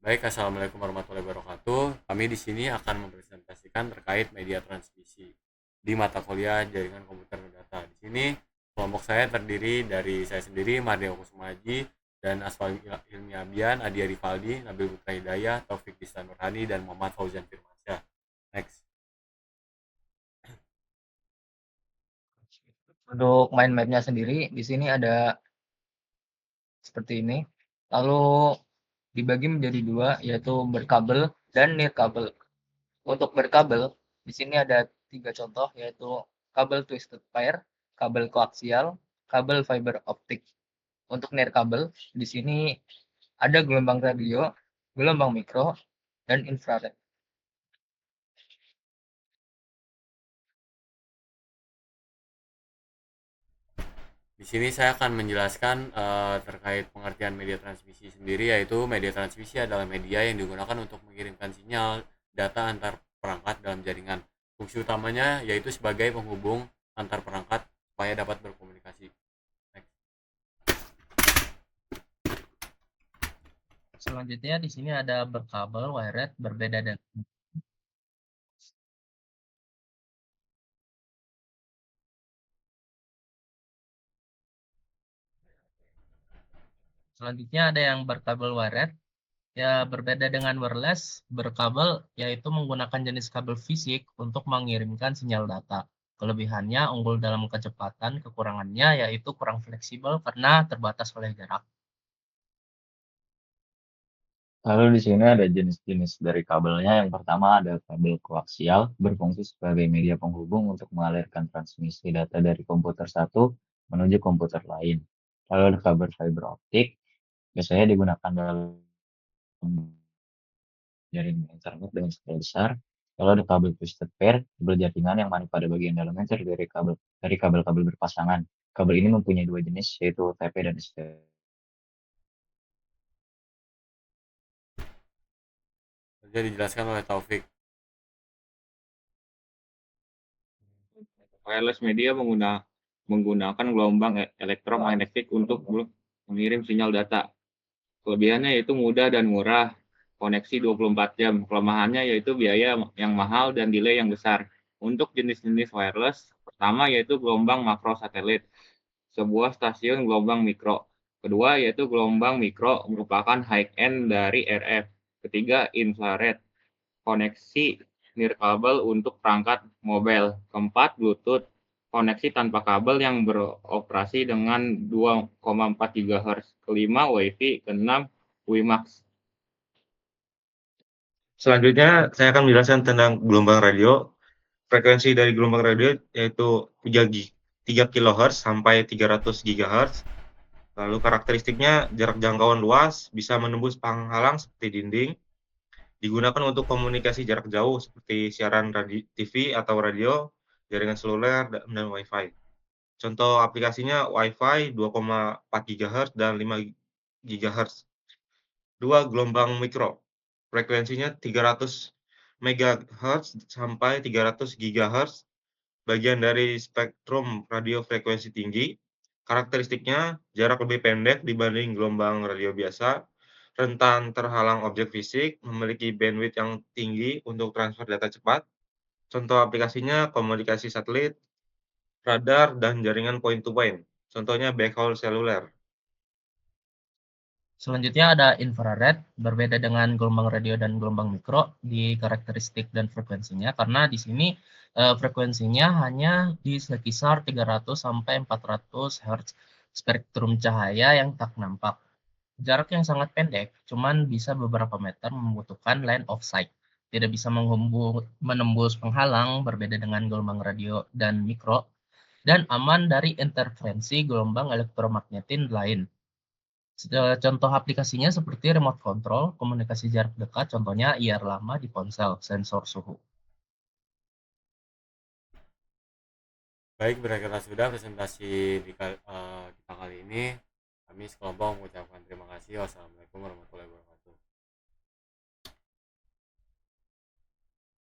Baik, assalamualaikum warahmatullahi wabarakatuh. Kami di sini akan mempresentasikan terkait media transmisi di mata kuliah jaringan komputer dan data. Di sini kelompok saya terdiri dari saya sendiri, Mardeo Kusuma Haji, dan Asfal Hilmi Abian, Adi Rivaldi, Nabil Putra Hidayah, Taufik Distan Nurhani, dan Muhammad Fauzan Firmansyah. Next. Untuk mind mapnya sendiri, di sini ada seperti ini. Lalu dibagi menjadi dua, yaitu berkabel dan nirkabel. Untuk berkabel, di sini ada tiga contoh, yaitu kabel twisted pair, kabel koaksial, kabel fiber optik. Untuk nirkabel, di sini ada gelombang radio, gelombang mikro, dan infrared. Di sini saya akan menjelaskan terkait pengertian media transmisi sendiri, yaitu media transmisi adalah media yang digunakan untuk mengirimkan sinyal data antar perangkat dalam jaringan. Fungsi utamanya yaitu sebagai penghubung antar perangkat supaya dapat berkomunikasi. Next. Selanjutnya di sini ada berkabel wired berbeda dan selanjutnya ada yang berkabel wired. Ya, berbeda dengan wireless, berkabel yaitu menggunakan jenis kabel fisik untuk mengirimkan sinyal data. Kelebihannya unggul dalam kecepatan, kekurangannya yaitu kurang fleksibel karena terbatas oleh jarak. Lalu di sini ada jenis-jenis dari kabelnya. Yang pertama ada kabel koaksial, berfungsi sebagai media penghubung untuk mengalirkan transmisi data dari komputer satu menuju komputer lain. Lalu ada kabel fiber optik, biasanya digunakan dalam jaringan internet dengan skala besar. Lalu ada kabel twisted pair, kabel jaringan yang mana pada bagian dalamnya terdiri dari kabel-kabel berpasangan. Kabel ini mempunyai dua jenis, yaitu UTP dan STP. Jadi dijelaskan oleh Taufik. Wireless media menggunakan gelombang elektromagnetik untuk mengirim sinyal data. Kelebihannya yaitu mudah dan murah, koneksi 24 jam. Kelemahannya yaitu biaya yang mahal dan delay yang besar. Untuk jenis-jenis wireless, pertama yaitu gelombang makro satelit, sebuah stasiun gelombang mikro. Kedua yaitu gelombang mikro merupakan high end dari RF. Ketiga, infrared, koneksi nirkabel untuk perangkat mobile. Keempat, Bluetooth, koneksi tanpa kabel yang beroperasi dengan 2,4 GHz. Kelima, Wi-Fi. Keenam, WiMAX. Selanjutnya, saya akan menjelaskan tentang gelombang radio. Frekuensi dari gelombang radio yaitu 3 kHz sampai 300 GHz. Lalu karakteristiknya jarak jangkauan luas, bisa menembus penghalang seperti dinding, digunakan untuk komunikasi jarak jauh seperti siaran TV atau radio, jaringan seluler, dan Wi-Fi. Contoh aplikasinya Wi-Fi 2,4 GHz dan 5 GHz. Dua, gelombang mikro. Frekuensinya 300 MHz sampai 300 GHz, bagian dari spektrum radio frekuensi tinggi. Karakteristiknya jarak lebih pendek dibanding gelombang radio biasa, rentan terhalang objek fisik, memiliki bandwidth yang tinggi untuk transfer data cepat. Contoh aplikasinya komunikasi satelit, radar, dan jaringan point to point. Contohnya backhaul seluler. Selanjutnya ada infrared, berbeda dengan gelombang radio dan gelombang mikro di karakteristik dan frekuensinya, karena di sini frekuensinya hanya di sekitar 300 sampai 400 Hz, spektrum cahaya yang tak nampak. Jarak yang sangat pendek, cuman bisa beberapa meter, membutuhkan line of sight. Tidak bisa menembus penghalang, berbeda dengan gelombang radio dan mikro, dan aman dari interferensi gelombang elektromagnetin lain. Contoh aplikasinya seperti remote control, komunikasi jarak dekat, contohnya IR lama di ponsel, sensor suhu. Baik, berakhirlah sudah presentasi kita kali ini. Kami sekelompok mengucapkan terima kasih. Wassalamualaikum warahmatullahi wabarakatuh.